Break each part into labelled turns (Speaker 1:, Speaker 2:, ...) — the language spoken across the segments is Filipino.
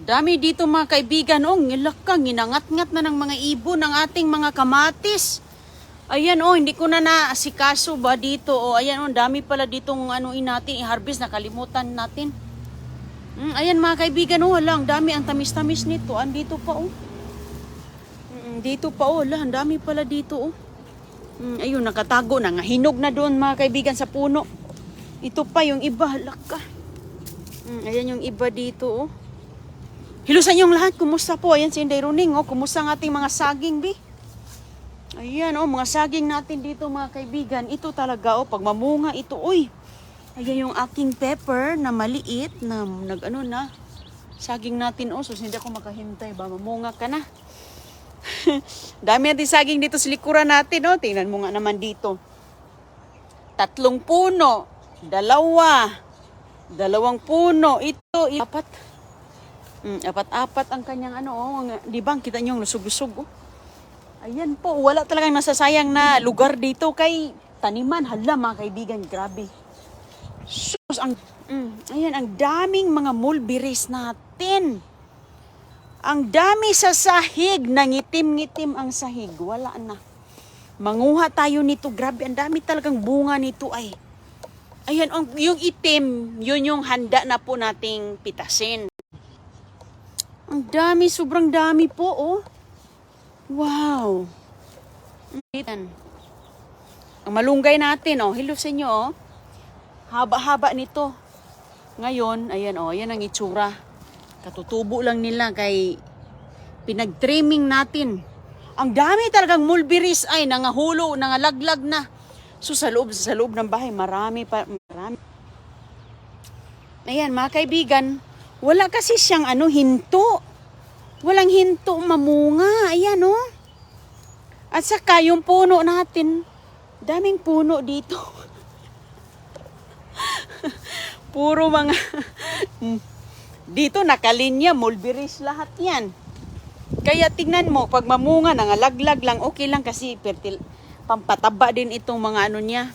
Speaker 1: Dami dito mga kaibigan. Oh, ngilakang, ginangat-ngat na ng mga ibon ng ating mga kamatis. Ayan oh, hindi ko na naasikaso ba dito. Oh, ayan oh, dami pala ditong natin i-harvest, nakalimutan natin. Ayan mga kaibigan, oh, lang dami ang tamis-tamis nito. Andito pa oh. Dito pa oh, ang dami pala dito oh. Ayun, nakatago na nga. Hinog na doon mga kaibigan sa puno. Ito pa yung iba, laka. Ayan yung iba dito oh. Hilusan yung lahat, kumusta po? Ayan si Inday Runing oh, kumusta ang ating mga saging bi? Ayan oh, mga saging natin dito mga kaibigan. Ito talaga oh, pag mamunga ito, uy. Ayan yung aking pepper na maliit na na saging natin oh. So hindi ako makahintay ba, mamunga ka na. Dami natin saging dito sa likuran natin oh. Tingnan mo nga naman dito. 3 puno, 2, 2 puno, ito, 4. 4 ang kanyang di ba? Kita niyo yung lusog-lusog oh. Ayan po, wala talagang nasasayang na lugar dito kay taniman. Hala mga kaibigan, grabe. Sus, ayan, ang daming mga mulberries natin. Ang dami sa sahig, nangitim-ngitim ang sahig. Wala na. Manguha tayo nito, grabe, ang dami talagang bunga nito ay. Ayan, yung itim, yun yung handa na po nating pitasin. Ang dami, sobrang dami po oh. Wow. Ang malunggay natin oh, hello sa inyo oh. Haba-haba nito. Ngayon, ayan oh, ayan ang itsura. Katutubo lang nila kay pinag-trimming natin. Ang dami talagang mulberries ay nangahulo, nangalaglag na. So sa loob ng bahay, marami. Ayan mga kaibigan, wala kasi siyang hinto. Walang hinto mamunga. Ayan oh. At saka yung puno natin, daming puno dito. Puro mga dito nakalinya, mulberries lahat yan. Kaya tingnan mo, pag mamunga, nangalaglag lang, okay lang kasi pampataba din itong mga niya.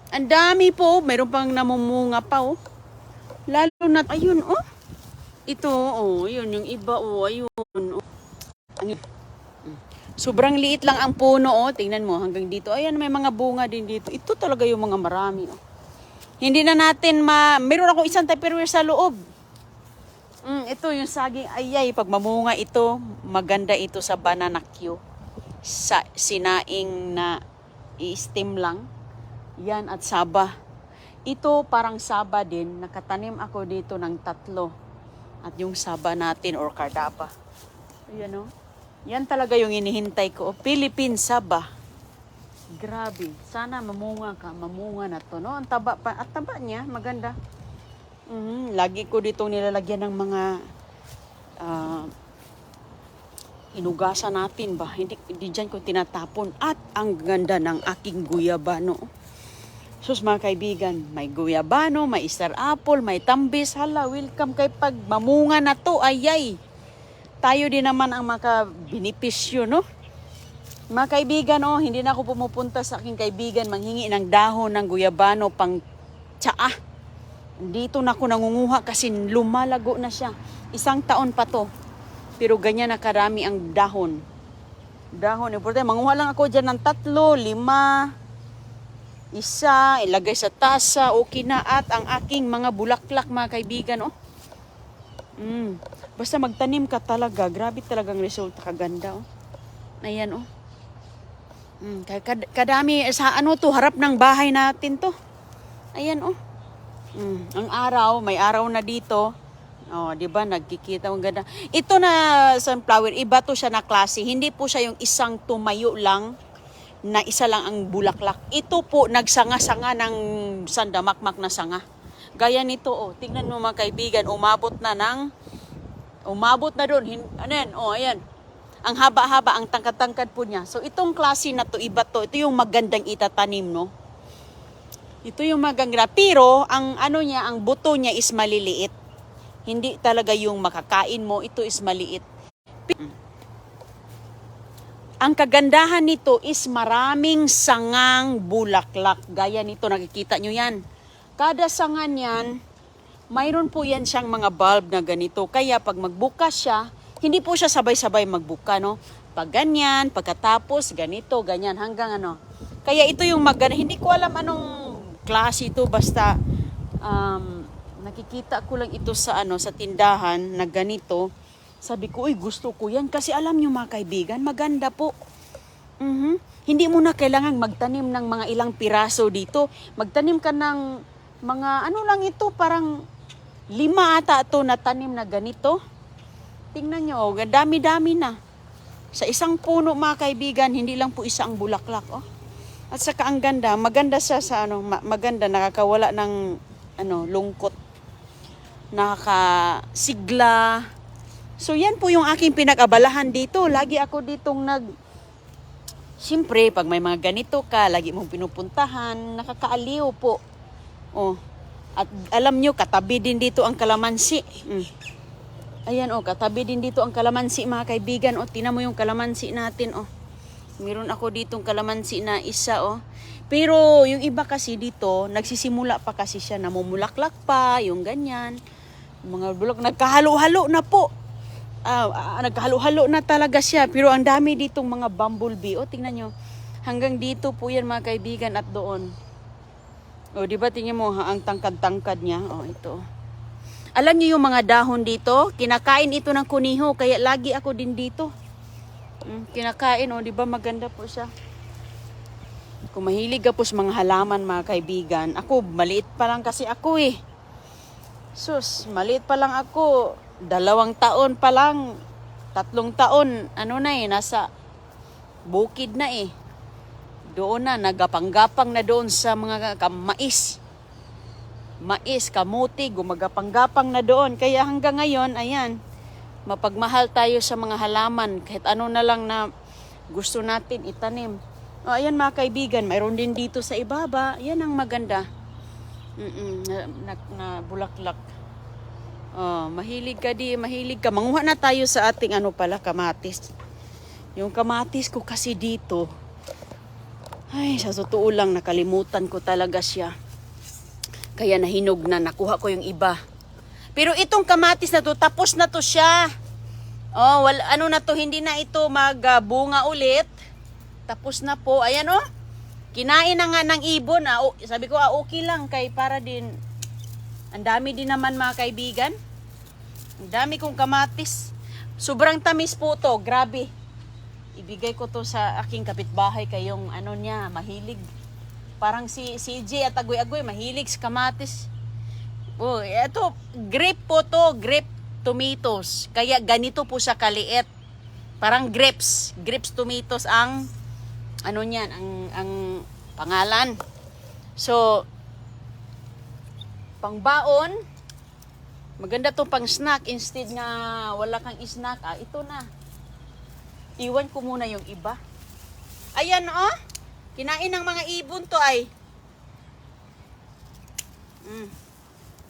Speaker 1: Ang dami po, mayroon pang namumunga pa oh. Lalo na, ayun oh. Ito, oh, yun, yung iba, oh, ayun, oh. Sobrang liit lang ang puno, oh. Tingnan mo, hanggang dito. Ayan, may mga bunga din dito. Ito talaga yung mga marami, oh. Hindi na natin meron akong isang tupperware sa loob. Ito yung saging, ayay, pag mamunga ito, maganda ito sa banana Q. Sa sinaing na i-steam lang. Yan, at saba. Ito, parang saba din. Nakatanim ako dito ng 3. At yung saba natin or kardapa. Ayan o. Yan talaga yung inihintay ko. Philippine saba. Grabe. Sana mamunga ka. Mamunga na to. No? Ang taba pa. At taba niya. Maganda. Lagi ko dito nilalagyan ng mga inugasan natin ba. Hindi dyan ko tinatapon. At ang ganda ng aking guyabano. Sus mga kaibigan, may guyabano, may star apple, may tambis. Hala, welcome kay pag mamunga na to, ayay. Tayo din naman ang makabinipisyo, no? Mga kaibigan, oh, hindi na ako pumupunta sa aking kaibigan manghingi ng dahon ng guyabano pang tsaa. Dito na ako nangunguha kasi lumalago na siya. 1 taon pa to. Pero ganyan na karami ang dahon. Importante, manguha lang ako dyan ng 3, 5, 1, ilagay sa tasa, okay na. At ang aking mga bulaklak mga kaibigan, oh. Basta magtanim ka talaga, grabe talagang resulta, kaganda, oh. Ayan, oh. Kadami, sa to, harap ng bahay natin to. Ayan, oh. Ang araw, may araw na dito. Oh, di ba, nagkikita, ang ganda. Ito na sunflower, iba to siya na klase. Hindi po siya yung isang tumayo lang, na isa lang ang bulaklak. Ito po, nagsanga-sanga ng sandamakmak na sanga. Gaya nito, oh. Tingnan mo mga kaibigan, umabot na doon. Ano yan? Oh, ayan. Ang haba-haba, ang tangkad-tangkad po niya. So, itong klase na to, iba to. Ito yung magandang itatanim, no? Ito yung maganda. Pero, ang buto niya is maliliit. Hindi talaga yung makakain mo. Ito is maliit. Ang kagandahan nito is maraming sangang bulaklak. Gaya nito, nakikita nyo yan. Kada sanga niyan, mayroon po yan siyang mga bulb na ganito. Kaya pag magbukas siya, hindi po siya sabay-sabay magbuka, no? Pag ganyan, pagkatapos, ganito, ganyan, hanggang ano. Kaya ito yung maganda. Hindi ko alam anong klase ito, basta nakikita ko lang ito sa sa tindahan na ganito. Sabi ko, uy, gusto ko yan. Kasi alam nyo mga kaibigan, maganda po. Hindi mo na kailangang magtanim ng mga ilang piraso dito. Magtanim ka ng mga lang ito, parang 5 ata ito na tanim na ganito. Tingnan nyo, dami-dami na. Sa isang puno mga kaibigan, hindi lang po isa ang bulaklak. Oh. At saka ang ganda, maganda siya sa maganda, nakakawala ng lungkot. Nakakasigla. So yan po yung aking pinag-abalahan dito. Lagi ako ditong siyempre, pag may mga ganito ka, lagi mong pinupuntahan, nakakaaliw po. Oh. At alam nyo, katabi din dito ang kalamansi. Ayan, katabi din dito ang kalamansi, mga kaibigan. Tingnan mo yung kalamansi natin, Meron ako ditong kalamansi na isa, Pero yung iba kasi dito, nagsisimula pa kasi siya, namumulaklak pa, yung ganyan. Mga bulok, nagkahalo-halo na po. Nagkahalo-halo na talaga siya. Pero ang dami ditong mga bumblebee. Tingnan nyo. Hanggang dito po yan, mga kaibigan, at doon. Di ba tingnan mo, ang tangkad-tangkad niya. Ito. Alam niyo yung mga dahon dito? Kinakain ito ng kuniho, kaya lagi ako din dito. Kinakain, di ba maganda po siya? Kung mahilig ka po sa mga halaman, mga kaibigan, ako, maliit pa lang kasi ako Sus, maliit pa lang ako. 2 taon pa lang, 3 taon, nasa bukid na Doon na, nagapang-gapang na doon sa mga mais. Mais, kamuti, gumagapang-gapang na doon. Kaya hanggang ngayon, ayan, mapagmahal tayo sa mga halaman. Kahit ano na lang na gusto natin itanim. Ayan mga kaibigan, mayroon din dito sa ibaba. Yan ang maganda. Na bulaklak. Mahilig ka. Manguha na tayo sa ating kamatis. Yung kamatis ko kasi dito, ay, sa totoo lang, nakalimutan ko talaga siya. Kaya nahinog na, nakuha ko yung iba. Pero itong kamatis na to, tapos na to siya. Na to, hindi na ito magbunga ulit. Tapos na po, ayan kinain na nga ng ibon. Sabi ko, okay lang, kay para din. Ang dami din naman mga kaibigan. Ang dami kong kamatis. Sobrang tamis po to, grabe. Ibigay ko to sa aking kapitbahay kayong niya, mahilig. Parang si CJ at Agoy-Agoy, mahilig sa kamatis. Ito, grape po to, grape tomatoes. Kaya ganito po siya kaliit. Parang grapes tomatoes ang niyan, ang pangalan. So, pangbaon, maganda to pang snack instead na wala kang snack. Ito na. Iwan ko muna yung iba. Ayan, kinain ng mga ibon to ay.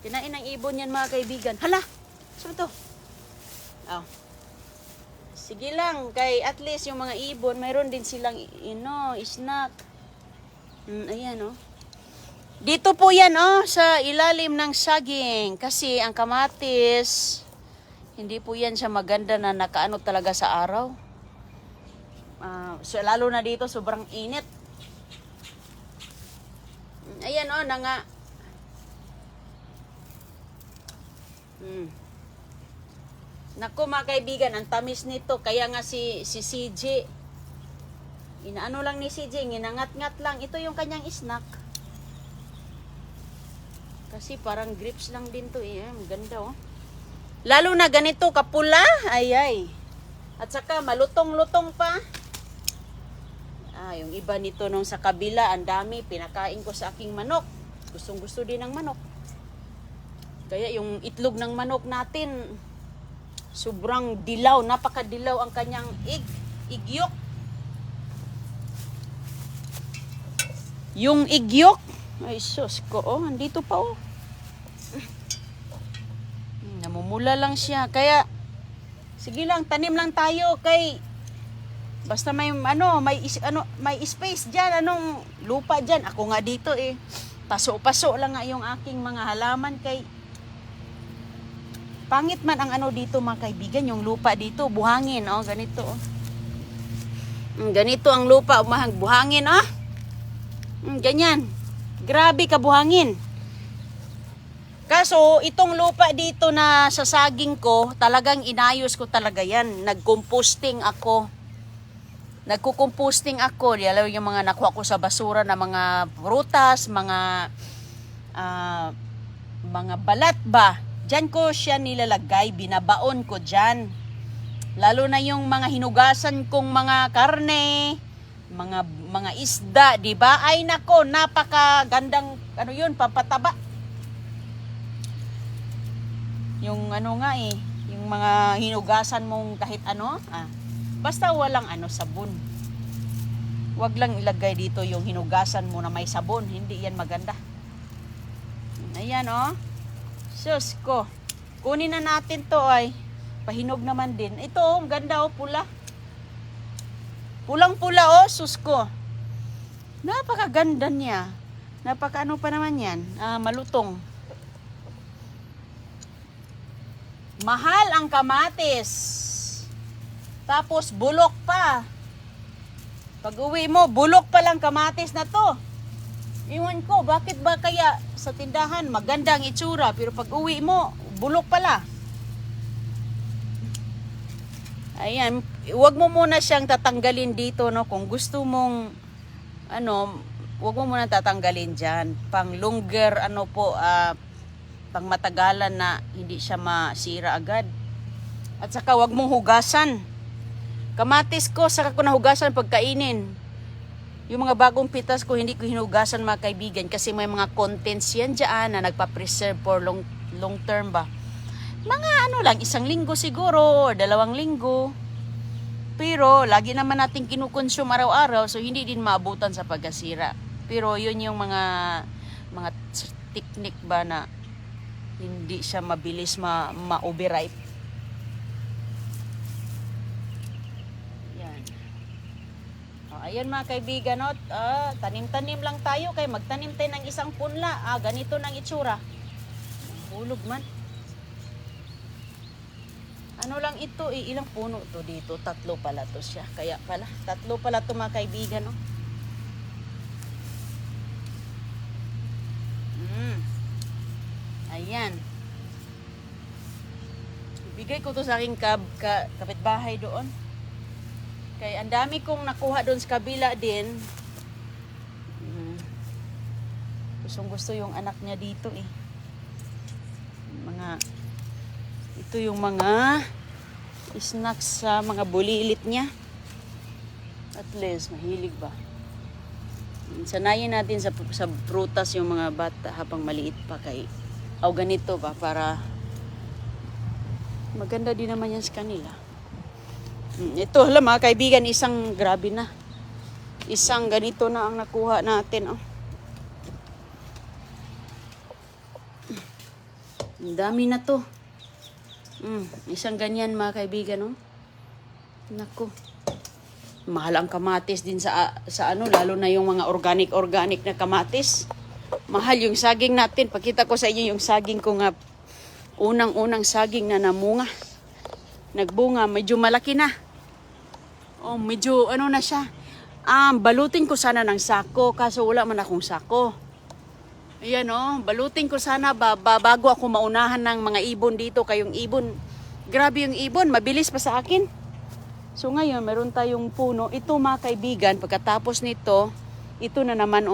Speaker 1: Kinain ng ibon yan mga kaibigan. Hala, saan to? Sige lang, kay at least yung mga ibon, mayroon din silang, snack. Ayan, Dito po yan, sa ilalim ng saging. Kasi ang kamatis, hindi po yan siya maganda na nakaano talaga sa araw. So, lalo na dito, sobrang init. Ayan, na nga. Naku mga kaibigan, ang tamis nito. Kaya nga si CJ, inaano lang ni CJ, ginangat-ngat lang. Ito yung kanyang snack. Kasi parang grapes lang din to Maganda Lalo na ganito, kapula. Ay. At saka malutong-lutong pa. Yung iba nito nung sa kabila, ang dami, pinakain ko sa aking manok. Gustong-gusto din ng manok. Kaya yung itlog ng manok natin, sobrang dilaw, napakadilaw ang kanyang igyok. Yung igyok, ay sus ko, andito pa namumula lang siya. Kaya, sige lang, tanim lang tayo kay basta may may space diyan, lupa diyan. Ako nga dito paso-paso lang nga yung aking mga halaman kay Pangit man ang ano dito mga kaibigan, yung lupa dito, buhangin, oh, ganito, oh. Ganito ang lupa, buhangin, ah. Ganyan. Grabe ka buhangin. Kaso, itong lupa dito na sa saging ko, talagang inayos ko talaga yan. Nag-composting ako. Nagko-composting ako. Lalo yung mga nakuha ko sa basura na mga prutas, mga balat ba. Diyan ko siya nilalagay, binabaon ko diyan. Lalo na yung mga hinugasan kong mga karne, mga isda, 'di ba? Ay nako, napakagandang ano 'yun, pampataba. Yung ano nga yung mga hinugasan mong kahit ano, basta walang sabon. Wag lang ilagay dito yung hinugasan mo na may sabon, hindi yan maganda. Ayan, oh. Sus ko. Kunin na natin to ay. Pahinog naman din. Ito, oh, ganda, oh, pula. Pulang-pula, oh, sus ko. Napakaganda niya. Napaka-ano pa naman yan. Malutong. Mahal ang kamatis. Tapos, bulok pa. Pag uwi mo, bulok pa lang kamatis na to. Iwan ko, bakit ba kaya sa tindahan maganda ang itsura, pero pag uwi mo, bulok pala. Ayan, huwag mo muna siyang tatanggalin dito, no? Kung gusto mong, huwag mo muna tatanggalin dyan. Pang longer, pang matagalan na hindi siya masira agad. At saka huwag mong hugasan. Kamatis ko, saka ko nahugasan pagkainin. Yung mga bagong pitas ko, hindi ko hinugasan mga kaibigan kasi may mga contents yan dyan na nagpa-preserve for long term ba. Mga lang, 1 linggo siguro or 2 linggo. Pero lagi naman natin kinukonsume araw-araw so hindi din maabutan sa pagkasira. Pero yun yung mga technique ba na hindi siya mabilis ma-overripe. Ayan mga kaibigan, tanim-tanim lang tayo kay magtanim tayo ng 1 punla. Ganito ng itsura. Hulog man. Ano lang ito, ilang puno to dito? 3 pala to siya. Kaya pala, 3 pala to mga kaibigan, no? Ayan. Ibigay ko to sa aking kapitbahay doon. Kaya ang dami kong nakuha doon sa kabila din. Gusto yung anak niya dito eh. Ito yung mga snacks sa mga bulilit niya. At least, mahilig ba? Sanayin natin sa prutas yung mga bata habang maliit pa kay ganito ba para maganda din naman yan sa kanila. Ito, mga kaibigan, grabe na. 1 ganito na ang nakuha natin, oh. Ang dami na to. 1 ganyan, mga kaibigan, oh. Naku. Mahal ang kamatis din sa lalo na yung mga organic na kamatis. Mahal yung saging natin. Pakita ko sa inyo yung saging ko nga. Unang saging na namunga. Nagbunga, medyo malaki na. Medyo na siya. Balutin ko sana ng sako kaso wala man akong sako. Ayan, balutin ko sana bago ako maunahan ng mga ibon dito. Kayong ibon, grabe yung ibon, mabilis pa sa akin. So ngayon, meron tayong puno. Ito mga kaibigan, pagkatapos nito, ito na naman,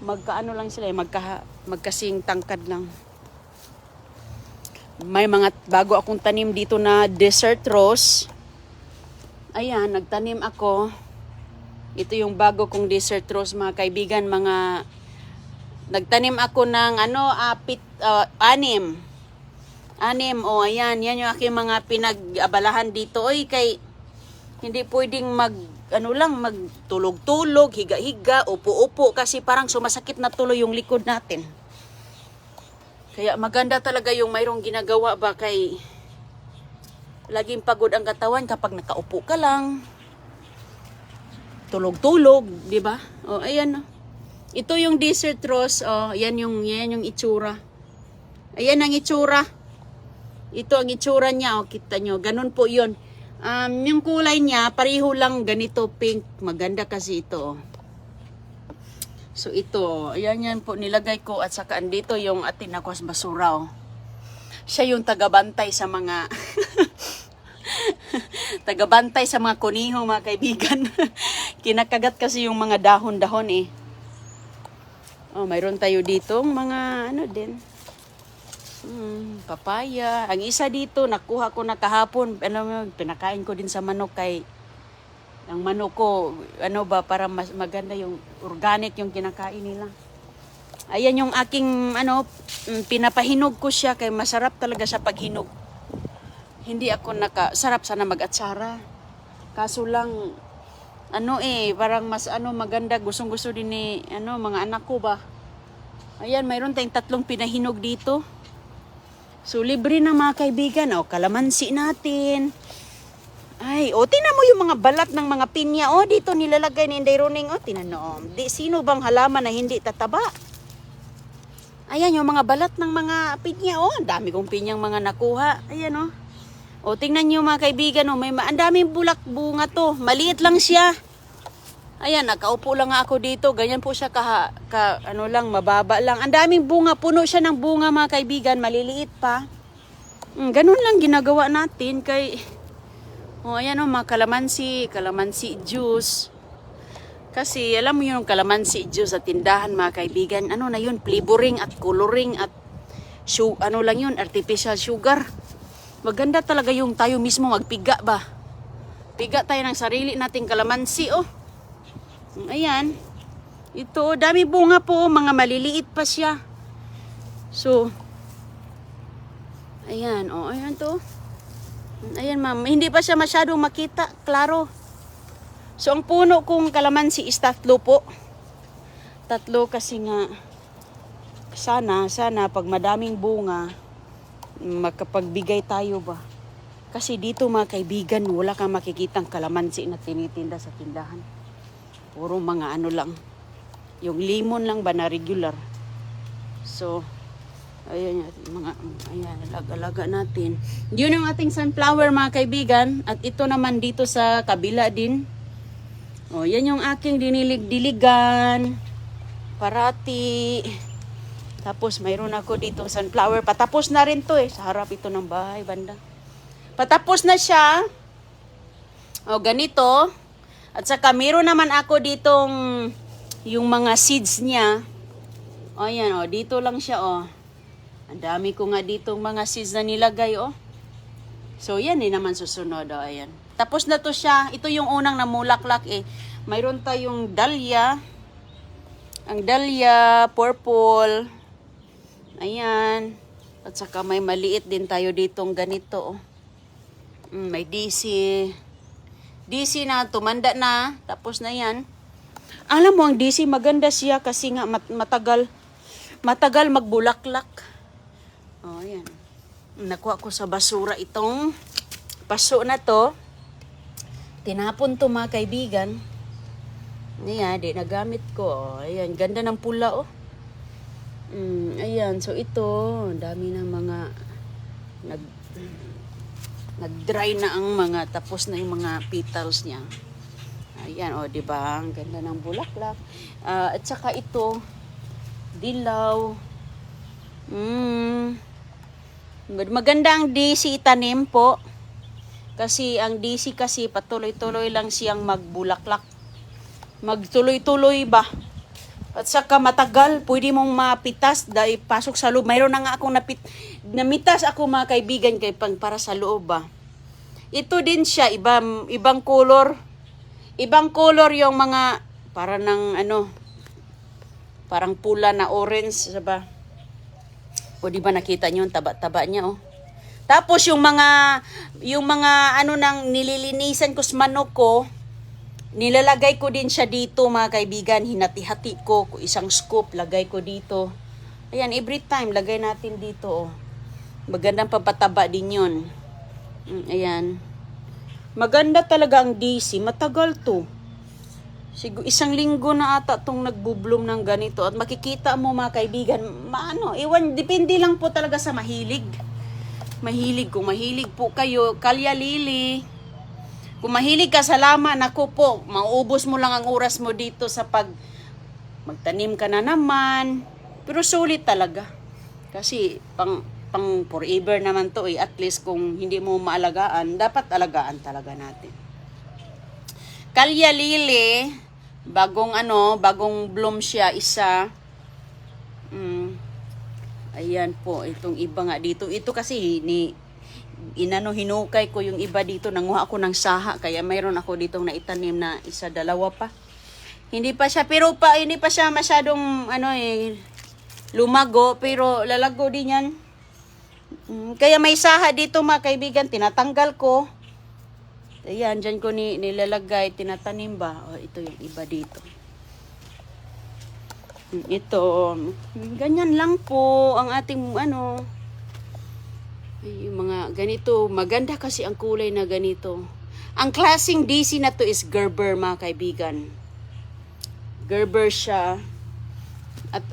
Speaker 1: magkaano lang sila, magkasing tangkad lang. May mga bago akong tanim dito na desert rose. Ayan, nagtanim ako. Ito yung bago kong desert rose, mga kaibigan. Nagtanim ako ng 6. Ayan, yan yung aking mga pinag-abalahan dito. Kay hindi pwedeng magtulog-tulog, higa-higa, upo-upo kasi parang sumasakit na tuloy yung likod natin. Kaya maganda talaga yung mayroong ginagawa ba kay laging pagod ang katawan kapag nakaupo ka lang. Tulog-tulog, di ba? Ayan. Ito yung desert rose. Yan yung itsura. Ayan ang itsura. Ito ang itsura niya, oh, kita nyo. Ganun po yun. Yung kulay niya, pareho lang ganito, pink. Maganda kasi ito. Oh. So ito, ayan yan po nilagay ko. At saka andito yung atin ako sa basura. Oh. Siya yung tagabantay sa mga... tagabantay sa mga kuniho, mga kaibigan. Kinakagat kasi yung mga dahon-dahon eh. Oh, mayroon tayo ditong mga ano din. Papaya. Ang isa dito, nakuha ko na kahapon. Ano, pinakain ko din sa manok kay ang manok ko, ano ba, para mas maganda yung organic yung kinakain nila. Ayan yung aking, ano, pinapahinog ko siya kay masarap talaga sa paghinog. Hindi ako sarap sana mag-atsara. Kaso lang, ano parang mas ano maganda, gustong-gusto din ni mga anak ko ba. Ayan, mayroon tayong 3 pinahinog dito. So, libre na mga kaibigan. O, kalamansi natin. Ay, tinan mo yung mga balat ng mga pinya. Dito nilalagay ni Inday Roning. Tinan mo. Sino bang halaman na hindi tataba? Ayan, yung mga balat ng mga pinya. Ang dami kong pinyang mga nakuha. Ayan, tingnan nyo mga kaibigan. Ang daming bulak bunga to. Maliit lang siya. Ayan, nakaupo lang ako dito. Ganyan po siya mababa lang. Ang daming bunga. Puno siya ng bunga mga kaibigan. Maliliit pa. Ganun lang ginagawa natin kay... ayan mga kalamansi juice. Kasi alam mo yung kalamansi juice sa tindahan mga kaibigan. Ano na yun? Flavoring at coloring at artificial sugar. Maganda talaga yung tayo mismo magpiga ba. Piga tayo ng sarili nating kalamansi Ayan. Ito, dami bunga po. Mga maliliit pa siya. So, ayan. Ayan to. Ayan ma'am. Hindi pa siya masyadong makita. Klaro. So, ang puno kong kalamansi is 3 po. 3 kasi nga, sana, pag madaming bunga, makapagbigay tayo ba. Kasi dito mga kaibigan, wala kang makikitang kalamansi na tinitinda sa tindahan. Puro mga ano lang. Yung limon lang ba na regular. So, ayan, alaga natin. Yun ang ating sunflower mga kaibigan. At ito naman dito sa kabila din. Yan yung aking dinilig-diligan. Parati. Tapos mayroon ako dito sunflower. Patapos na rin to sa harap ito ng bahay banda. Patapos na siya. Ganito. At saka mayroon naman ako ditong yung mga seeds niya. Ayan dito lang siya Ang dami ko nga ditong mga seeds na nilagay So yan naman susunod ayan. Tapos na to siya. Ito yung unang namulaklak Mayroon tayong dahlia. Ang dahlia purple. Ayan. At saka may maliit din tayo ditong ganito May DC. DC na, tumanda na. Tapos na yan. Alam mo, ang DC maganda siya kasi nga matagal magbulaklak. Ayan. Nakuha ko sa basura itong paso na to. Tinapon to mga kaibigan. Ayan, nagamit ko. Ayan, ganda ng pula Ayan, so ito, dami ng mga nag-dry na ang mga, tapos na yung mga petals niya. Ayan, diba? Ang ganda ng bulaklak. At saka ito, dilaw. Maganda ang DC itanim po. Kasi ang DC kasi patuloy-tuloy lang siyang magbulaklak. Magtuloy-tuloy ba? At saka matagal, pwede mong mapitas dahil pasok sa loob. Mayroon na nga akong namitas ako mga kaibigan para sa loob ba. Ito din siya, ibang color. Ibang color yung mga parang pula na orange, ba? O di ba nakita niyo yung taba-taba niya Tapos yung mga nang nililinisan ko sa manok ko, nilalagay ko din siya dito mga kaibigan. Hinati-hati ko, isang scoop, lagay ko dito. Ayan, every time, lagay natin dito Magandang pampataba din yun. Ayan. Maganda talaga ang DC. Matagal to. Siguro 1 linggo na ata itong nagbubloom ng ganito. At makikita mo mga kaibigan, depende lang po talaga sa mahilig. Kung mahilig po kayo, Kalya Lily. Kung mahilig ka sa laman, ako po, mauubos mo lang ang oras mo dito sa magtanim ka na naman. Pero sulit talaga. Kasi pang forever naman to eh. At least kung hindi mo maalagaan, dapat alagaan talaga natin. Kalya Lily, bagong bloom siya, isa. Ayan po, itong iba nga dito. Ito kasi hinukay ko yung iba dito. Nanguha ako ng saha, kaya mayroon ako ditong naitanim na isa, dalawa pa. Hindi pa siya masyadong lumago, pero lalago din yan. Kaya may saha dito mga kaibigan, tinatanggal ko. Ayan, dyan ko nilalagay, tinatanim ba? Ito yung iba dito. Ito, ganyan lang po ang ating yung mga ganito. Maganda kasi ang kulay na ganito. Ang klaseng DC na to is Gerber mga kaibigan. Gerber siya. At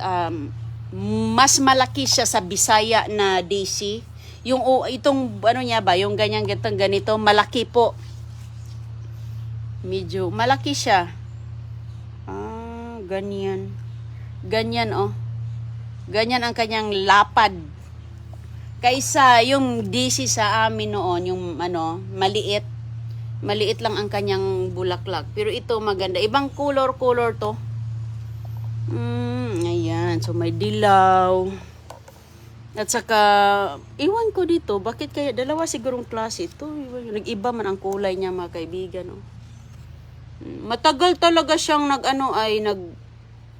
Speaker 1: mas malaki siya sa Bisaya na DC. Itong niya ba, yung ganito, malaki po. Medyo malaki siya. Ganyan. Ganyan Ganyan ang kanyang lapad. Kaysa yung DC sa amin noon, yung maliit. Maliit lang ang kanyang bulaklak. Pero ito maganda. Ibang color to. Ayan. So may dilaw. At saka, iwan ko dito. Bakit kaya dalawa sigurong klase ito? Nag-iba man ang kulay niya mga kaibigan. Matagal talaga siyang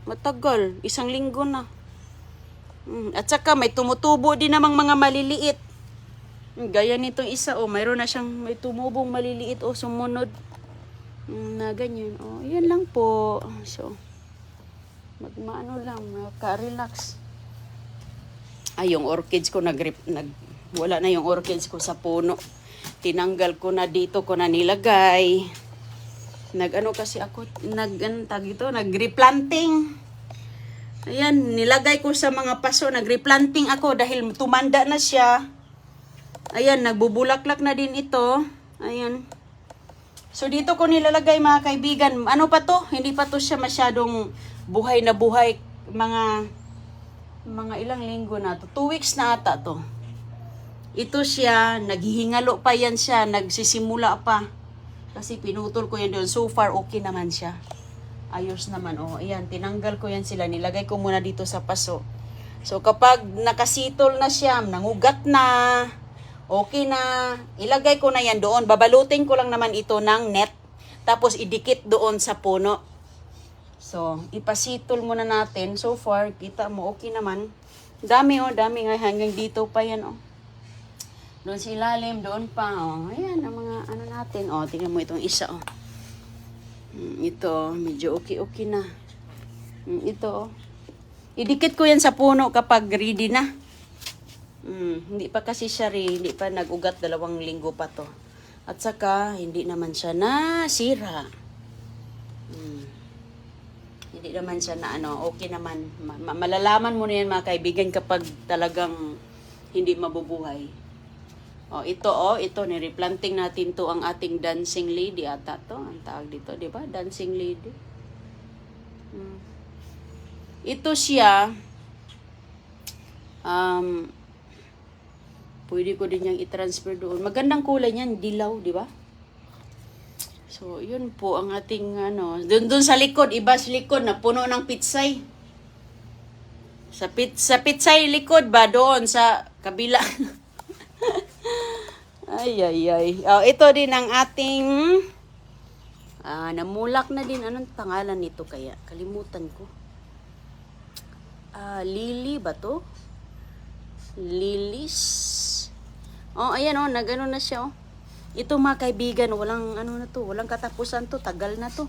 Speaker 1: matagal, 1 linggo na. At saka may tumutubo din namang mga maliliit. Gaya nitong isa, mayroon na siyang may tumubong maliliit sumunod. Na ganyan. Yan lang po. So, ka-relax. Yung orchids ko wala na yung orchids ko sa puno. Tinanggal ko na dito ko na nilagay. Kasi ako, nag-replanting. Ayan, nilagay ko sa mga paso, nag-replanting ako dahil tumanda na siya. Ayan, nagbubulaklak na din ito. Ayan. So, dito ko nilalagay mga kaibigan. Ano pa to? Hindi pa to siya masyadong buhay na buhay. Mga ilang linggo na to. 2 weeks na ata to. Ito siya, naghihingalo pa yan siya, nagsisimula pa. Kasi pinutol ko yan doon. So far, okay naman siya. Ayos naman. Ayan, tinanggal ko yan sila. Nilagay ko muna dito sa paso. So, kapag nakasitol na siya, nangugat na, okay na, ilagay ko na yan doon. Babalutin ko lang naman ito ng net. Tapos, idikit doon sa puno. So, ipasitol muna natin. So far, kita mo, okay naman. Dami nga. Hanggang dito pa yan, Doon sa ilalim, doon pa, Ayan, ang mga natin. Tingnan mo itong isa, Ito, medyo okay na. Ito, idikit ko yan sa puno kapag ready na. Hindi pa kasi siya hindi pa nag-ugat, 2 linggo pa to. At saka, hindi naman siya nasira. Hindi naman siya okay naman. Malalaman mo na yan mga kaibigan kapag talagang hindi mabubuhay. Ito, ni-replanting natin to ang ating dancing lady ata to. Ang tawag dito, di ba? Dancing lady. Ito siya, pwede ko din niyang i-transfer doon. Magandang kulay niyan, dilaw, di ba? So, yun po ang ating doon sa likod, iba sa likod na puno ng pitsay. Sa pitsay likod ba doon sa kabila? Ay. Ito din ang ating namulak na din. Anong pangalan nito kaya? Kalimutan ko. Lily ba to? Lilies. Ayan nag-ano na siya Ito mga kaibigan, walang walang katapusan to, tagal na to.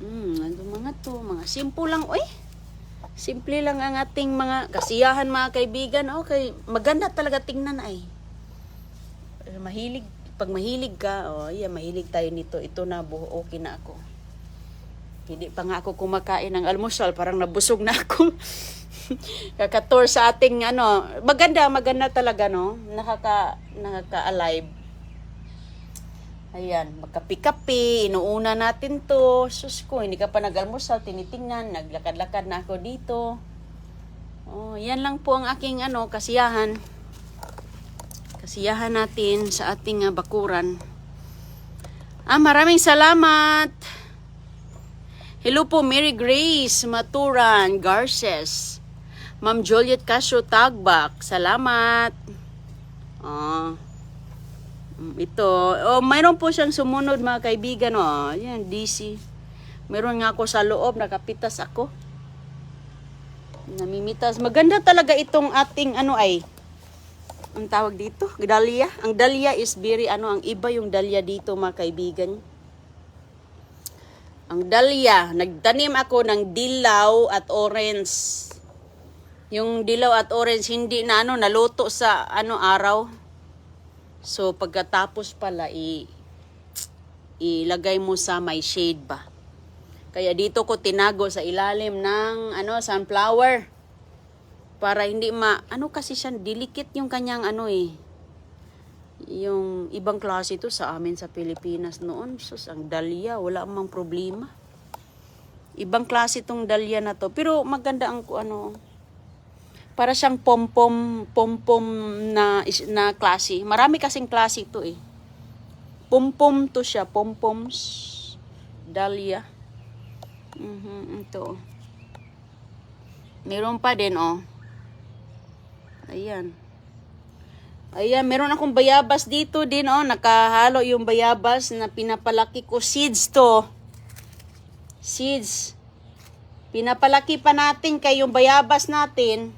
Speaker 1: Mga simple lang, simple lang ang ating mga kasiyahan mga kaibigan. Okay, maganda talaga tingnan Pag mahilig ka, mahilig tayo nito. Ito na, okay na ako. Hindi pa nga ako kumakain ng almusal, parang nabusog na ako. Kaka-tour sa ating ano, maganda talaga no. Nakaka-alive. Ayan, magkapi-kapi, inuuna natin to. Sus ko, hindi ka pa nag-almusal, tinitingnan, naglakad-lakad na ako dito. Oh, yan lang po ang aking kasiyahan. Kasiyahan natin sa ating bakuran. Maraming salamat. Hello po, Mary Grace Maturan Garces. Ma'am Juliet Casio Tagbak, salamat. Ito, mayroon po siyang sumunod mga kaibigan. Yan, DC. Meron nga ako sa loob, nakapitas ako. Namimitas. Maganda talaga itong ating ang tawag dito, dahlia. Ang dahlia is very ang iba yung dahlia dito mga kaibigan. Ang dahlia, nagtanim ako ng dilaw at orange. Yung dilaw at orange hindi na naluto sa araw. So pagkatapos pala ilagay mo sa may shade ba. Kaya dito ko tinago sa ilalim ng sunflower. Para hindi kasi siya delicate yung kanyang yung ibang klase ito sa amin sa Pilipinas noon. Sus, ang dahlia, wala mang problema. Ibang klase itong dahlia na to. Pero maganda ang para siyang pom-pom na klase. Marami kasing klase ito eh. Pom-pom to siya, pom-poms, dahlia. Ito. Meron pa din Ayan. Ayan, meron akong bayabas dito din nakahalo yung bayabas na pinapalaki ko. Seeds to. Seeds. Pinapalaki pa natin kay yung bayabas natin.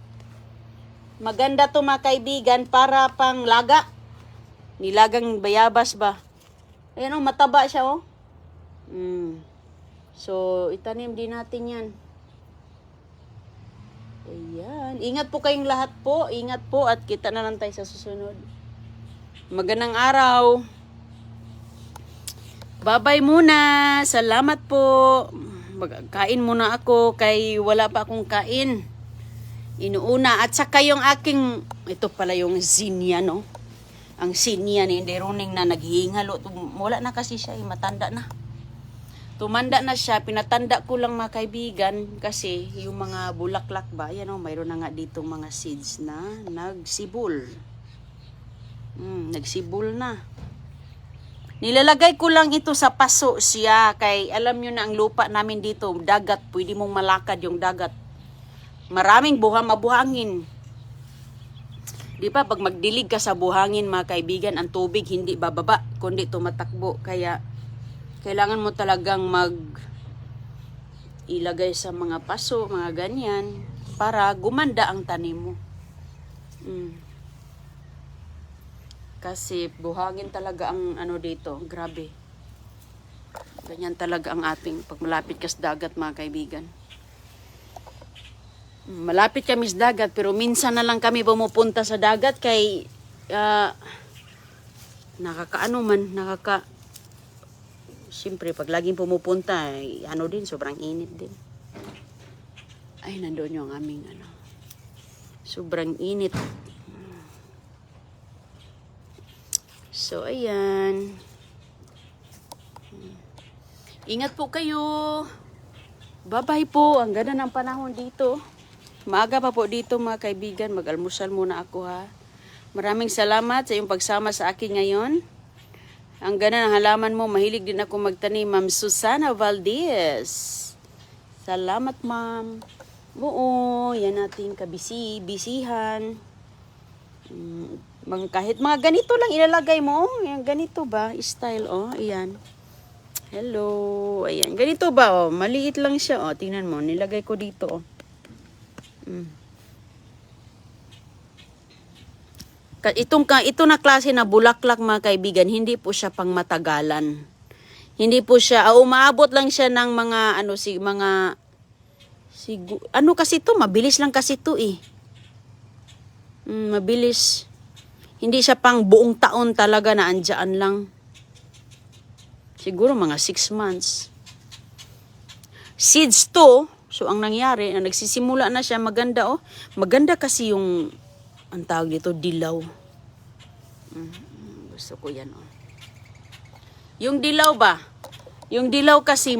Speaker 1: Maganda to mga kaibigan para pang laga. Nilagang bayabas ba? Ayan mataba siya So, itanim din natin yan. Ayan. Ingat po kayong lahat po. Ingat po at kita na lang tayo sa susunod. Magandang araw. Bye-bye muna. Salamat po. Kain muna ako kay wala pa akong kain. Inuuna. At saka yung aking, ito pala yung zinnia, Ang zinnia ni Deroning na naghihingalo. Wala na kasi siya, matanda na. Tumanda na siya, pinatanda ko lang mga kaibigan kasi yung mga bulaklak ba, mayroon na nga dito mga seeds na nagsibol. Nagsibol na. Nilalagay ko lang ito sa paso siya kay alam nyo na ang lupa namin dito, dagat, pwede mong malakad yung dagat. Maraming mabuhangin. Di ba, pag magdilig ka sa buhangin mga kaibigan, ang tubig hindi bababa, kundi tumatakbo. Kaya, kailangan mo talagang ilagay sa mga paso, mga ganyan, para gumanda ang tanim mo. Kasi buhangin talaga ang dito, grabe. Ganyan talaga ang ating pag malapit ka sa dagat mga kaibigan. Malapit kami sa dagat pero minsan na lang kami pumupunta sa dagat kay siyempre pag laging pumupunta din sobrang init din. Ay nandoon yung aming sobrang init. So ayan. Ingat po kayo. Bye-bye po. Ang ganda ng panahon dito. Maaga pa po dito mga kaibigan. Mag-almusal muna ako ha. Maraming salamat sa iyong pagsama sa akin ngayon. Ang ganda ng halaman mo. Mahilig din ako magtanim. Ma'am Susana Valdez. Salamat ma'am. Oo. Yan nating bisihan. Kahit mga ganito lang ilalagay mo. Yan, ganito ba? Style ayan. Hello. Ayan. Ganito ba maliit lang siya tingnan mo. Nilagay ko dito Ito na klase na bulaklak mga kaibigan, hindi po siya pang matagalan. Hindi po siya, umaabot lang siya ng mga, kasi ito, mabilis lang kasi ito mabilis. Hindi siya pang buong taon talaga na andyan lang. Siguro mga 6 months. Seeds to, So, ang nangyari, na nagsisimula na siya, maganda oh. Maganda kasi yung, ang tawag dito, dilaw. Gusto ko yan oh. Yung dilaw ba? Yung dilaw kasi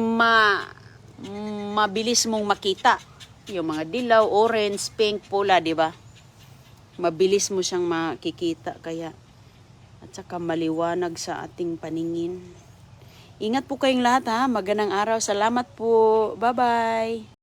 Speaker 1: mabilis mong makita. Yung mga dilaw, orange, pink, pula, di ba? Mabilis mo siyang makikita kaya at saka maliwanag sa ating paningin. Ingat po kayong lahat ha. Magandang araw. Salamat po. Bye-bye.